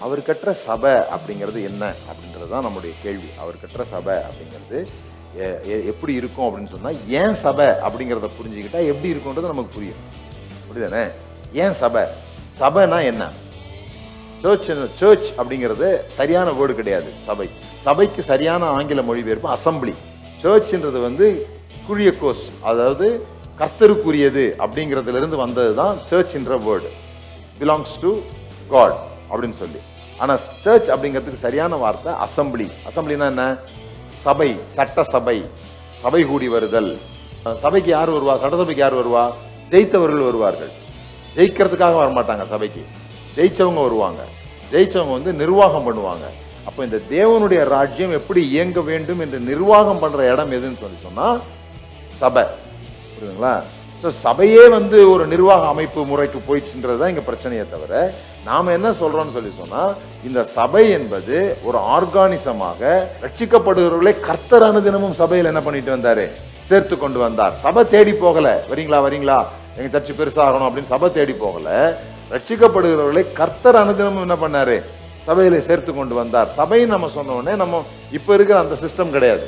அவர் கட்டுற சபை அப்படிங்கிறது என்ன அப்படிங்கிறது தான் நம்முடைய கேள்வி. அவர் கட்டுற சபை அப்படிங்கிறது எப்படி இருக்கும் அப்படின்னு சொன்னால், ஏன் சபை அப்படிங்கிறத புரிஞ்சுக்கிட்டா எப்படி இருக்கும்ன்றது நமக்கு புரியும். புரியுதானே? ஏன் சபை? சபைனா என்ன? சர்ச் அப்படிங்கிறது சரியான வேர்டு கிடையாது. சபைக்கு சரியான ஆங்கில மொழிபெயர்ப்பு அசம்பிளி. சர்ச்ன்றது குரியக்கோஸ், அதாவது கர்த்தருக்குரியது அப்படிங்கிறதுல இருந்து வந்தது தான் சர்ச்ன்ற வேர்டு. பிலாங்ஸ் டு காட் அப்படின்னு சொல்லி. ஆனா சர்ச் அப்படிங்கிறதுக்கு சரியான வார்த்தை அசம்பிளி. அசம்பிளினா என்ன? சபை, சட்ட சபை, சபை கூடி வருதல். சபைக்கு யார் வருவா? சட்டசபைக்கு யார் வருவா? ஜெயித்தவர்கள் வருவார்கள். ஜெயிக்கிறதுக்காக வரமாட்டாங்க சபைக்கு, ஜெயிச்சவங்க வருவாங்க. ஜெயிச்சவங்க நிர்வாகம் பண்ணுவாங்க. அப்போ இந்த தேவனுடைய ராஜ்யம் எப்படி இயங்க வேண்டும் என்று நிர்வாகம் பண்ற இடம் எதுன்னு சொன்னா சபை. புரியுதுங்களா? ஸோ சபையே ஒரு நிர்வாக அமைப்பு முறைக்கு போயிடுச்சுன்றது தான் இங்க பிரச்சனையே தவிர, நாம என்ன சொல்றோம்னு சொன்னா, இந்த சபை என்பது ஒரு ஆர்கானிசமாக ரட்சிக்கப்படுகிறவர்களை கர்த்தர் அனுதினமும் சபையில் என்ன பண்ணிட்டு வந்தாரு? சேர்த்து கொண்டு வந்தார். சபை தேடி போகல, வரீங்களா எங்க சர்ச்சு பெருசாகணும் அப்படின்னு சபை தேடி போகல. ரட்சிக்கப்படுகிறவர்களை கர்த்தர் அனுதினமும் என்ன பண்ணாரு? சபையில சேர்த்து கொண்டு வந்தார். சபைன்னு நம்ம சொன்ன உடனே நம்ம இப்ப இருக்கிற அந்த சிஸ்டம் கிடையாது.